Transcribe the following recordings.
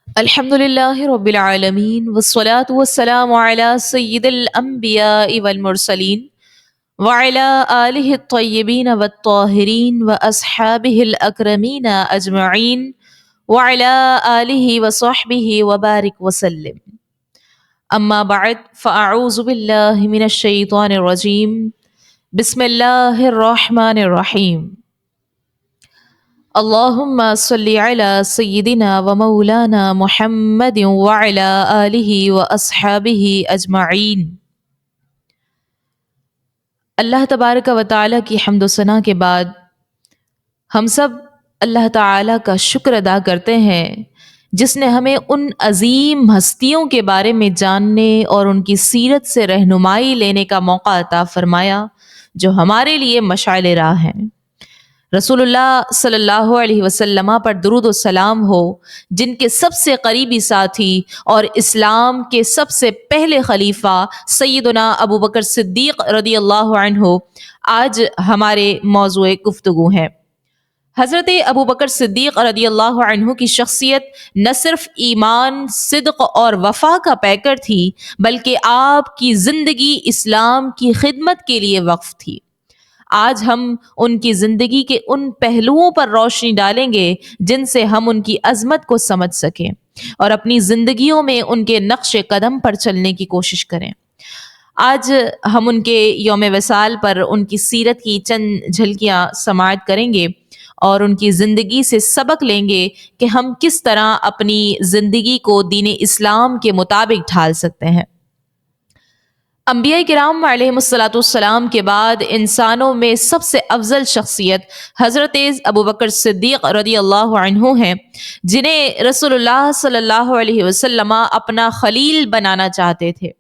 الحمد لله رب العالمين والصلاة والسلام على سيد الأنبياء والمرسلين وعلى آله الطيبين والطاهرين وأصحابه الأكرمين أجمعين وعلى آله وصحبه وبارك وسلم. أما بعد فأعوذ بالله من الشيطان الرجيم. بسم الله الرحمن الرحيم. اللهم صل على سيدنا ومولانا محمد وعلى آله وأصحابه أجمعین۔ اللہ تبارک و تعالیٰ کی حمد و ثنا کے بعد ہم سب اللہ تعالیٰ کا شکر ادا کرتے ہیں جس نے ہمیں ان عظیم ہستیوں کے بارے میں جاننے اور ان کی سیرت سے رہنمائی لینے کا موقع عطا فرمایا جو ہمارے لیے مشعل راہ ہیں۔ رسول اللہ صلی اللہ علیہ وسلم پر درود و سلام ہو، جن کے سب سے قریبی ساتھی اور اسلام کے سب سے پہلے خلیفہ سیدنا ابو بکر صدیق رضی اللہ عنہ آج ہمارے موضوع گفتگو ہیں۔ حضرت ابو بکر صدیق رضی اللہ عنہ کی شخصیت نہ صرف ایمان، صدق اور وفا کا پیکر تھی، بلکہ آپ کی زندگی اسلام کی خدمت کے لیے وقف تھی۔ آج ہم ان کی زندگی کے ان پہلوؤں پر روشنی ڈالیں گے جن سے ہم ان کی عظمت کو سمجھ سکیں اور اپنی زندگیوں میں ان کے نقش قدم پر چلنے کی کوشش کریں۔ آج ہم ان کے یوم وصال پر ان کی سیرت کی چند جھلکیاں سماعت کریں گے اور ان کی زندگی سے سبق لیں گے کہ ہم کس طرح اپنی زندگی کو دین اسلام کے مطابق ڈھال سکتے ہیں۔ انبیاء کرام علیہم الصلاۃ والسلام کے بعد انسانوں میں سب سے افضل شخصیت حضرت ابو بکر صدیق رضی اللہ عنہ ہیں، جنہیں رسول اللہ صلی اللہ علیہ وسلم اپنا خلیل بنانا چاہتے تھے،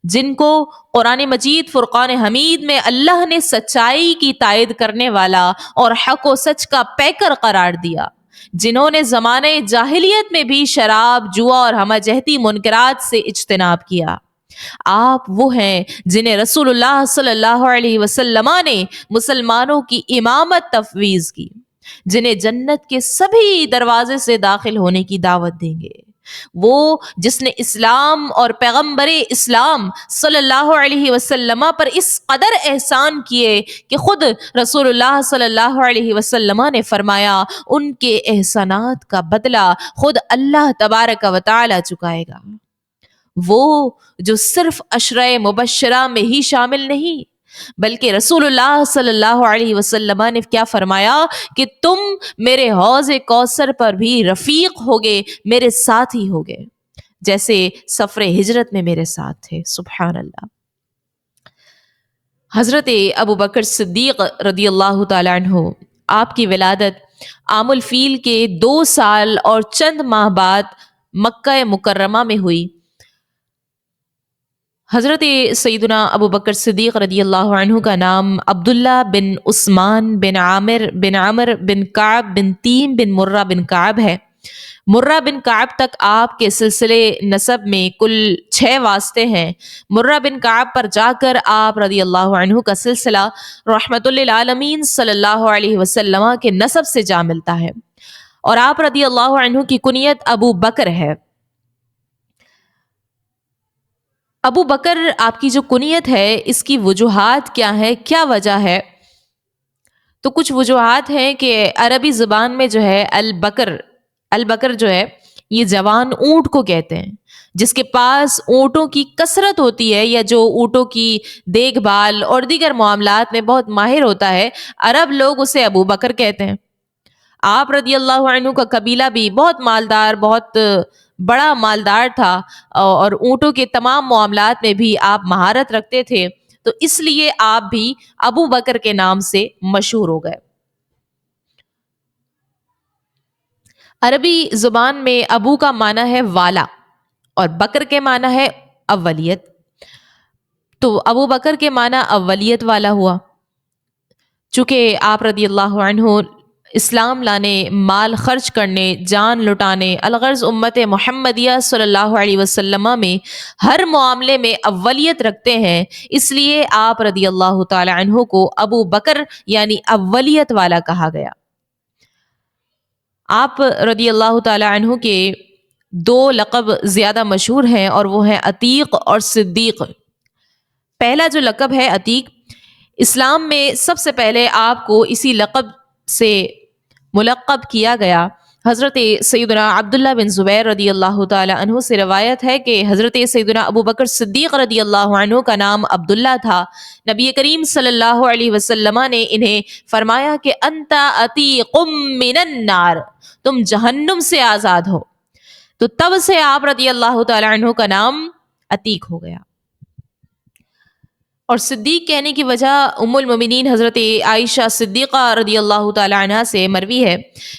جن کو قرآن مجید فرقان حمید میں اللہ نے سچائی کی تائید کرنے والا اور حق و سچ کا پیکر قرار دیا، جنہوں نے زمانے جاہلیت میں بھی شراب، جوا اور ہمہ جہتی منکرات سے اجتناب کیا۔ آپ وہ ہیں جنہیں رسول اللہ صلی اللہ علیہ وسلم نے مسلمانوں کی امامت تفویض کی، جنہیں جنت کے سبھی دروازے سے داخل ہونے کی دعوت دیں گے۔ وہ جس نے اسلام اور پیغمبر اسلام صلی اللہ علیہ وسلم پر اس قدر احسان کیے کہ خود رسول اللہ صلی اللہ علیہ وسلم نے فرمایا ان کے احسانات کا بدلہ خود اللہ تبارک و تعالی چکائے گا۔ وہ جو صرف عشرہ مبشرہ میں ہی شامل نہیں بلکہ رسول اللہ صلی اللہ علیہ وسلم نے کیا فرمایا کہ تم میرے حوض کوثر پر بھی رفیق ہوگے، میرے ساتھ ہی ہوگے، جیسے سفر ہجرت میں میرے ساتھ تھے۔ سبحان اللہ۔ حضرت ابو بکر صدیق رضی اللہ تعالیٰ عنہ، آپ کی ولادت عام الفیل کے 2 سال اور چند ماہ بعد مکہ مکرمہ میں ہوئی۔ حضرت سیدنا ابو بکر صدیق رضی اللہ عنہ کا نام عبداللہ بن عثمان بن عامر بن عمر بن کعب بن تیم بن مرہ بن کعب ہے۔ مرہ بن کعب تک آپ کے سلسلے نسب میں کل 6 واسطے ہیں۔ مرہ بن کعب پر جا کر آپ رضی اللہ عنہ کا سلسلہ رحمت للعالمین صلی اللہ علیہ وسلم کے نسب سے جا ملتا ہے، اور آپ رضی اللہ عنہ کی کنیت ابو بکر ہے۔ ابو بکر آپ کی جو کنیت ہے اس کی وجوہات کیا ہے، کیا وجہ ہے؟ تو کچھ وجوہات ہیں کہ عربی زبان میں جو ہے البکر جو ہے یہ جوان اونٹ کو کہتے ہیں، جس کے پاس اونٹوں کی کثرت ہوتی ہے یا جو اونٹوں کی دیکھ بھال اور دیگر معاملات میں بہت ماہر ہوتا ہے، عرب لوگ اسے ابو بکر کہتے ہیں۔ آپ رضی اللہ عنہ کا قبیلہ بھی بہت مالدار، بہت بڑا مالدار تھا، اور اونٹوں کے تمام معاملات میں بھی آپ مہارت رکھتے تھے، تو اس لیے آپ بھی ابو بکر کے نام سے مشہور ہو گئے۔ عربی زبان میں ابو کا معنی ہے والا اور بکر کے معنی ہے اولیت، تو ابو بکر کے معنی اولیت والا ہوا۔ چونکہ آپ رضی اللہ عنہ اسلام لانے، مال خرچ کرنے، جان لٹانے، الغرض امت محمدیہ صلی اللہ علیہ وسلم میں ہر معاملے میں اولیت رکھتے ہیں، اس لیے آپ رضی اللہ تعالی عنہ کو ابو بکر یعنی اولیت والا کہا گیا۔ آپ رضی اللہ تعالی عنہ کے دو لقب زیادہ مشہور ہیں اور وہ ہیں عتیق اور صدیق۔ پہلا جو لقب ہے عتیق، اسلام میں سب سے پہلے آپ کو اسی لقب سے ملقب کیا گیا۔ حضرت سیدنا عبداللہ بن زبیر رضی اللہ تعالی عنہ سے روایت ہے کہ حضرت سیدنا ابو بکر صدیق رضی اللہ عنہ کا نام عبداللہ تھا۔ نبی کریم صلی اللہ علیہ وسلم نے انہیں فرمایا کہ انت عتیق من النار، تم جہنم سے آزاد ہو۔ تو تب سے آپ رضی اللہ تعالی عنہ کا نام عتیق ہو گیا۔ اور صدیق کہنے کی وجہ ام المومنین حضرت عائشہ صدیقہ رضی اللہ تعالی عنہ سے مروی ہے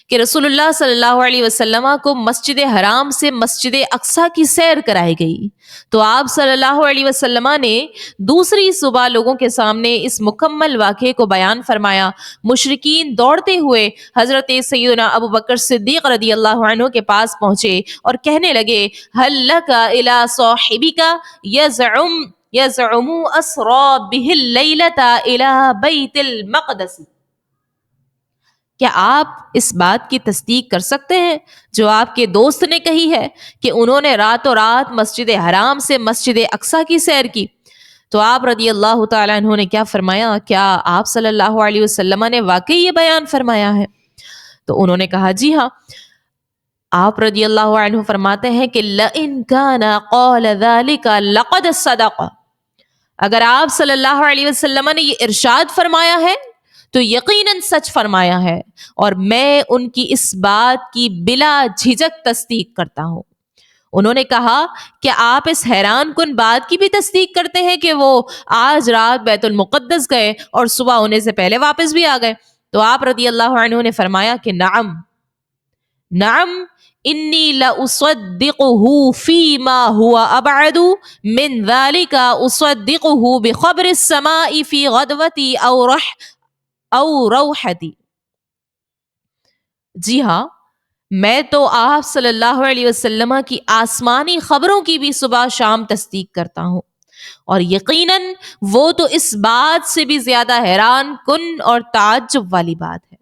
کہ رسول اللہ صلی اللہ علیہ وسلم کو مسجد حرام سے مسجد اقصی کی سیر کرائی گئی، تو آپ صلی اللہ علیہ وسلم نے دوسری صبح لوگوں کے سامنے اس مکمل واقعے کو بیان فرمایا۔ مشرکین دوڑتے ہوئے حضرت سیدنا ابو بکر صدیق رضی اللہ عنہ کے پاس پہنچے اور کہنے لگے هل لک الی صاحبک یزعم اسری بہ اللیلۃ الی بیت المقدس، کیا آپ اس بات کی تصدیق کر سکتے ہیں جو آپ کے دوست نے کہی ہے کہ انہوں نے راتوں رات مسجد حرام سے مسجد اقصی کی سیر کی؟ تو آپ رضی اللہ تعالیٰ عنہ نے کیا فرمایا، کیا آپ صلی اللہ علیہ وسلم نے واقعی یہ بیان فرمایا ہے؟ تو انہوں نے کہا جی ہاں۔ آپ رضی اللہ عنہ فرماتے ہیں کہ لئن کان قال ذلک لقد صدق، اگر آپ صلی اللہ علیہ وسلم نے یہ ارشاد فرمایا ہے تو یقیناً سچ فرمایا ہے، اور میں ان کی اس بات کی بلا جھجک تصدیق کرتا ہوں۔ انہوں نے کہا کہ آپ اس حیران کن بات کی بھی تصدیق کرتے ہیں کہ وہ آج رات بیت المقدس گئے اور صبح ہونے سے پہلے واپس بھی آ گئے؟ تو آپ رضی اللہ عنہ نے فرمایا کہ نعم نعم انی لاصدقہ فیما هو ابعد من ذلك اصدقہ بخبر السماء فی غدوتی او روحتی۔ جی ہاں، میں تو آپ صلی اللہ علیہ وسلم کی آسمانی خبروں کی بھی صبح شام تصدیق کرتا ہوں، اور یقیناً وہ تو اس بات سے بھی زیادہ حیران کن اور تعجب والی بات ہے۔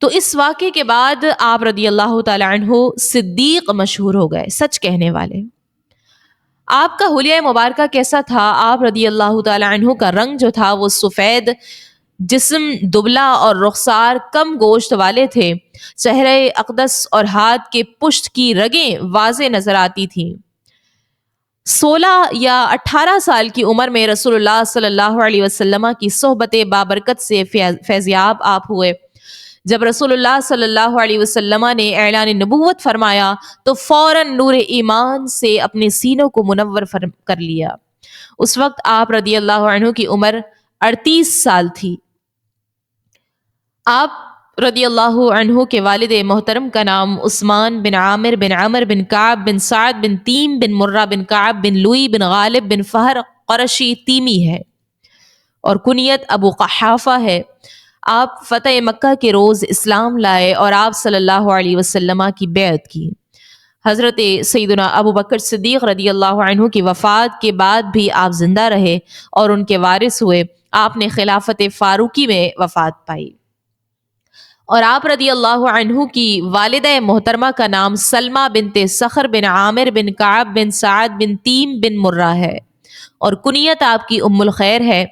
تو اس واقعے کے بعد آپ رضی اللہ تعالی عنہ صدیق مشہور ہو گئے، سچ کہنے والے۔ آپ کا حلیہ مبارکہ کیسا تھا؟ آپ رضی اللہ تعالی عنہ کا رنگ جو تھا وہ سفید، جسم دبلا اور رخسار کم گوشت والے تھے، چہرے اقدس اور ہاتھ کے پشت کی رگیں واضح نظر آتی تھیں۔ 16 یا 18 سال کی عمر میں رسول اللہ صلی اللہ علیہ وسلم کی صحبت بابرکت سے فیضیاب آپ ہوئے۔ جب رسول اللہ صلی اللہ علیہ وسلم نے اعلان نبوت فرمایا تو فوراً نور ایمان سے اپنے سینوں کو منور کر لیا۔ اس وقت آپ رضی اللہ عنہ کی عمر 38 سال تھی۔ آپ رضی اللہ عنہ کے والد محترم کا نام عثمان بن عامر بن عمر بن کعب بن سعد بن تیم بن مرہ بن کعب بن لوئی بن غالب بن فہر قرشی تیمی ہے، اور کنیت ابو قحافہ ہے۔ آپ فتح مکہ کے روز اسلام لائے اور آپ صلی اللہ علیہ وسلم کی بیعت کی۔ حضرت سیدنا ابو بکر صدیق رضی اللہ عنہ کی وفات کے بعد بھی آپ زندہ رہے اور ان کے وارث ہوئے۔ آپ نے خلافت فاروقی میں وفات پائی، اور آپ رضی اللہ عنہ کی والدہ محترمہ کا نام سلمہ بنت صخر بن عامر بن کعب بن سعد بن تیم بن مرہ ہے، اور کنیت آپ کی ام الخیر ہے۔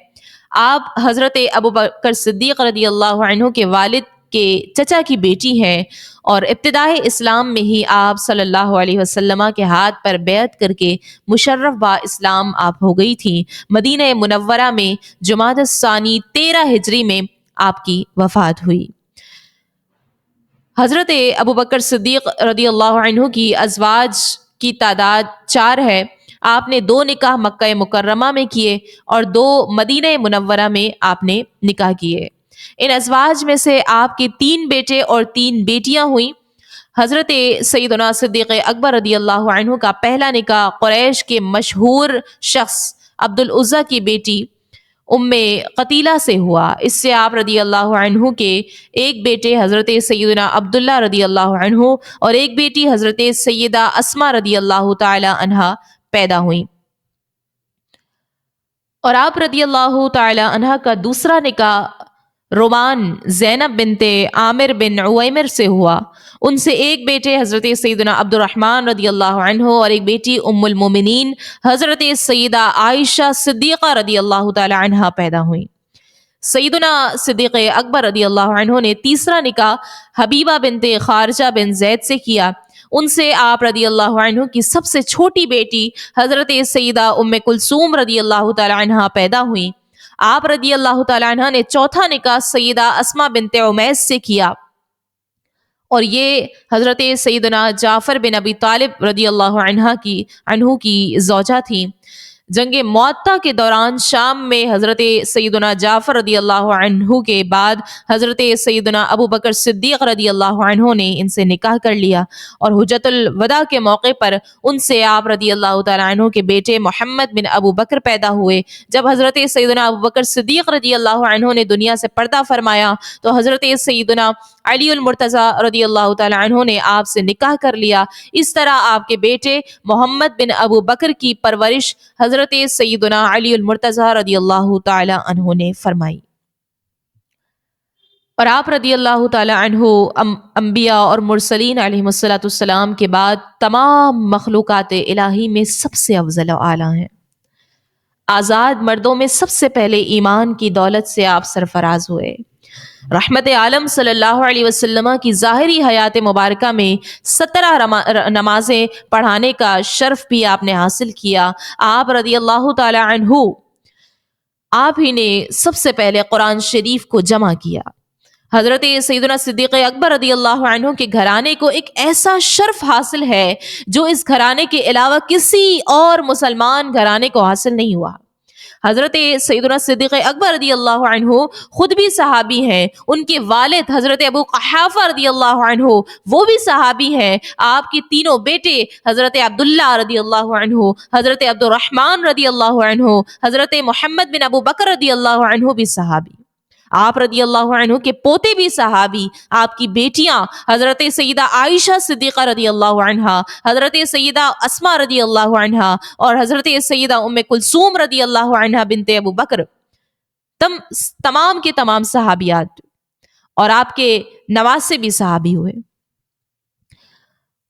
آپ حضرت ابو بکر صدیق رضی اللہ عنہ کے والد کے چچا کی بیٹی ہیں، اور ابتدائے اسلام میں ہی آپ صلی اللہ علیہ وسلم کے ہاتھ پر بیعت کر کے مشرف با اسلام آپ ہو گئی تھیں۔ مدینہ منورہ میں جمادی الثانی 13 ہجری میں آپ کی وفات ہوئی۔ حضرت ابو بکر صدیق رضی اللہ عنہ کی ازواج کی تعداد 4 ہے۔ آپ نے 2 نکاح مکہ مکرمہ میں کیے اور 2 مدینہ منورہ میں آپ نے نکاح کیے۔ ان ازواج میں سے آپ کے 3 بیٹے اور 3 بیٹیاں ہوئیں۔ حضرت سیدنا صدیق اکبر رضی اللہ عنہ کا پہلا نکاح قریش کے مشہور شخص عبد العزیٰ کی بیٹی ام قتیلہ سے ہوا۔ اس سے آپ رضی اللہ عنہ کے ایک بیٹے حضرت سیدنا عبداللہ رضی اللہ عنہ اور ایک بیٹی حضرت سیدہ اسماء رضی اللہ تعالی عنہا پیدا ہوئیں، اور آپ رضی اللہ تعالی عنہ کا دوسرا نکاح رومان زینب بنت عامر بن عویمر سے ہوا. ان سے ایک بیٹے حضرت سیدنا عبد الرحمن رضی اللہ عنہ اور ایک بیٹی ام المومنین حضرت سیدہ عائشہ صدیقہ رضی اللہ تعالی عنہا پیدا ہوئیں. سیدنا صدیق اکبر رضی اللہ عنہ نے تیسرا نکاح حبیبہ بنت خارجہ بن زید سے کیا. ان سے آپ رضی اللہ عنہ کی سب سے چھوٹی بیٹی حضرت سیدہ ام کلثوم رضی اللہ تعالی عنہا پیدا ہوئیں. آپ رضی اللہ تعالی عنہ نے چوتھا نکاح سیدہ اسماء بنت عمیس سے کیا اور یہ حضرت سیدنا جعفر بن ابی طالب رضی اللہ عنہ کی زوجہ تھیں. جنگ معطہ کے دوران شام میں حضرت سیدنا جعفر رضی اللہ عنہ کے بعد حضرت سیدنا ابو بکر صدیق رضی اللہ عنہ نے ان سے نکاح کر لیا اور حجۃ الوداع کے موقع پر ان سے آپ رضی اللہ تعالیٰ عنہ کے بیٹے محمد بن ابو بکر پیدا ہوئے. جب حضرت سیدنا ابو بکر صدیق رضی اللہ عنہ نے دنیا سے پردہ فرمایا تو حضرت سیدنا علی المرتضیٰ رضی اللہ تعالیٰ عنہ نے آپ سے نکاح کر لیا. اس طرح آپ کے بیٹے محمد بن ابو بکر کی پرورش حضرت سیدنا علی المرتضیٰ رضی اللہ تعالی عنہ نے فرمائی. اور آپ رضی اللہ تعالی عنہ انبیاء اور مرسلین علیہم السلام کے بعد تمام مخلوقات الہی میں سب سے افضل و اعلیٰ ہیں. آزاد مردوں میں سب سے پہلے ایمان کی دولت سے آپ سرفراز ہوئے. رحمت عالم صلی اللہ علیہ وسلم کی ظاہری حیات مبارکہ میں 17 نمازیں پڑھانے کا شرف بھی آپ نے حاصل کیا. آپ رضی اللہ تعالی عنہ آپ ہی نے سب سے پہلے قرآن شریف کو جمع کیا. حضرت سیدنا صدیق اکبر رضی اللہ عنہ کے گھرانے کو ایک ایسا شرف حاصل ہے جو اس گھرانے کے علاوہ کسی اور مسلمان گھرانے کو حاصل نہیں ہوا. حضرت سیدنا صدیق اکبر رضی اللہ عنہ خود بھی صحابی ہیں. ان کے والد حضرت ابو قحافہ رضی اللہ عنہ وہ بھی صحابی ہیں. آپ کے تینوں بیٹے حضرت عبداللہ رضی اللہ عنہ, حضرت عبد الرحمن رضی اللہ عنہ, حضرت محمد بن ابو بکر رضی اللہ عنہ بھی صحابی. آپ رضی اللہ عنہ کے پوتے بھی صحابی. آپ کی بیٹیاں حضرت سیدہ عائشہ صدیقہ رضی اللہ عنہا, حضرت سیدہ اسماء رضی اللہ عنہا اور حضرت سیدہ ام کلثوم رضی اللہ عنہا بنت ابو بکر تمام کے تمام صحابیات, اور آپ کے نواسے بھی صحابی ہوئے.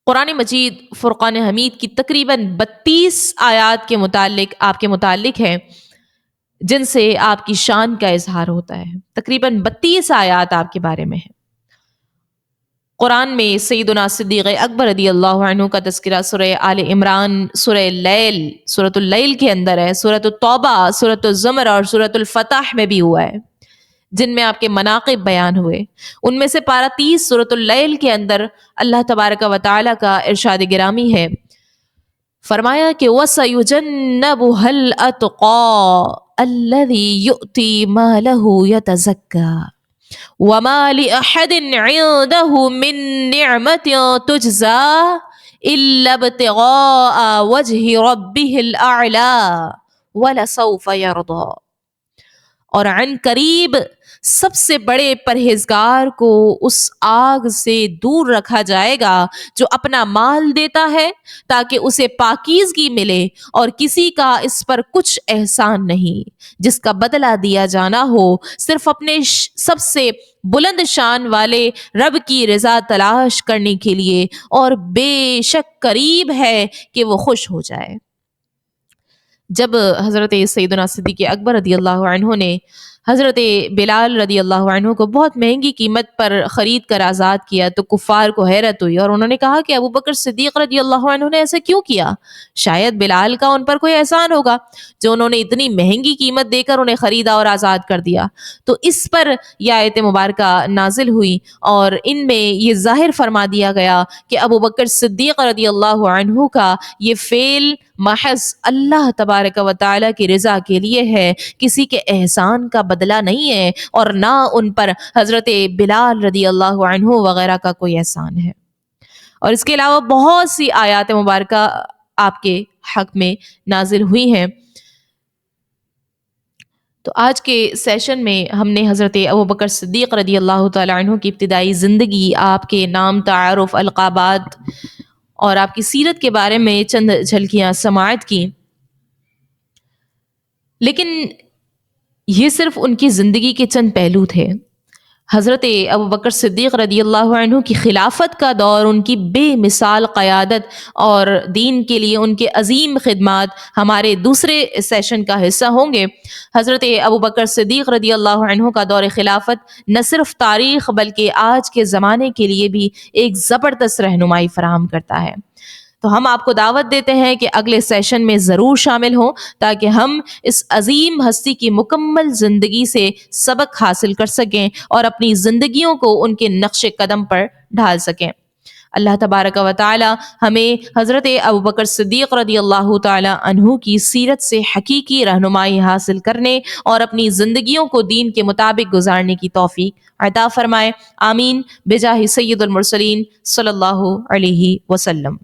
قرآن مجید فرقان حمید کی تقریباً 32 آیات کے متعلق آپ کے متعلق ہے جن سے آپ کی شان کا اظہار ہوتا ہے. تقریباً 32 آیات آپ کے بارے میں ہیں. قرآن میں سیدنا صدیق اکبر رضی اللہ عنہ کا تذکرہ سورہ آل عمران, سورہ لیل, سورۃ اللیل کے اندر ہے, سورۃ التوبہ, سورۃ الزمر اور سورۃ الفتح میں بھی ہوا ہے جن میں آپ کے مناقب بیان ہوئے. ان میں سے پارہ 30 سورۃ اللیل کے اندر اللہ تبارک و تعالی کا ارشاد گرامی ہے, فرمایا کہ وَسَيُجَنَّبُهَا الْأَتْقَى الَّذِي يُؤْتِي مَالَهُ يَتَزَكَّى وَمَا لِأَحَدٍ عِندَهُ مِن نِعْمَةٍ تُجْزَى إِلَّا ابْتِغَاءَ وَجْهِ رَبِّهِ الْأَعْلَى وَلَسَوْفَ يَرْضَى. اور عن قریب سب سے بڑے پرہیزگار کو اس آگ سے دور رکھا جائے گا جو اپنا مال دیتا ہے تاکہ اسے پاکیزگی ملے اور کسی کا اس پر کچھ احسان نہیں, جس کا بدلہ دیا جانا ہو صرف اپنے سب سے بلند شان والے رب کی رضا تلاش کرنے کے لیے, اور بے شک قریب ہے کہ وہ خوش ہو جائے. جب حضرت سیدنا صدیق اکبر رضی اللہ عنہ نے حضرت بلال رضی اللہ عنہ کو بہت مہنگی قیمت پر خرید کر آزاد کیا تو کفار کو حیرت ہوئی اور انہوں نے کہا کہ ابو بکر صدیق رضی اللہ عنہ نے ایسا کیوں کیا؟ شاید بلال کا ان پر کوئی احسان ہوگا جو انہوں نے اتنی مہنگی قیمت دے کر انہیں خریدا اور آزاد کر دیا. تو اس پر یہ آیت مبارکہ نازل ہوئی اور ان میں یہ ظاہر فرما دیا گیا کہ ابو بکر صدیق رضی اللہ عنہ کا یہ فعل محض اللہ تبارک و تعالی کی رضا کے لیے ہے, کسی کے احسان کا بدلہ نہیں ہے, اور نہ ان پر حضرت بلال رضی اللہ عنہ وغیرہ کا کوئی احسان ہے. اور اس کے علاوہ بہت سی آیات مبارکہ آپ کے حق میں نازل ہوئی ہیں. تو آج کے سیشن میں ہم نے حضرت ابوبکر صدیق رضی اللہ تعالی عنہ کی ابتدائی زندگی, آپ کے نام, تعارف, القابات اور آپ کی سیرت کے بارے میں چند جھلکیاں سماعت کی. لیکن یہ صرف ان کی زندگی کے چند پہلو تھے. حضرت ابو بکر صدیق رضی اللہ عنہ کی خلافت کا دور، ان کی بے مثال قیادت اور دین کے لیے ان کے عظیم خدمات ہمارے دوسرے سیشن کا حصہ ہوں گے۔ حضرت ابو بکر صدیق رضی اللہ عنہ کا دور خلافت نہ صرف تاریخ بلکہ آج کے زمانے کے لیے بھی ایک زبردست رہنمائی فراہم کرتا ہے۔ تو ہم آپ کو دعوت دیتے ہیں کہ اگلے سیشن میں ضرور شامل ہوں تاکہ ہم اس عظیم ہستی کی مکمل زندگی سے سبق حاصل کر سکیں اور اپنی زندگیوں کو ان کے نقش قدم پر ڈھال سکیں۔ اللہ تبارک و تعالی ہمیں حضرت ابوبکر صدیق رضی اللہ تعالی عنہ کی سیرت سے حقیقی رہنمائی حاصل کرنے اور اپنی زندگیوں کو دین کے مطابق گزارنے کی توفیق عطا فرمائے۔ آمین بجاہ سید المرسلین صلی اللہ علیہ وسلم۔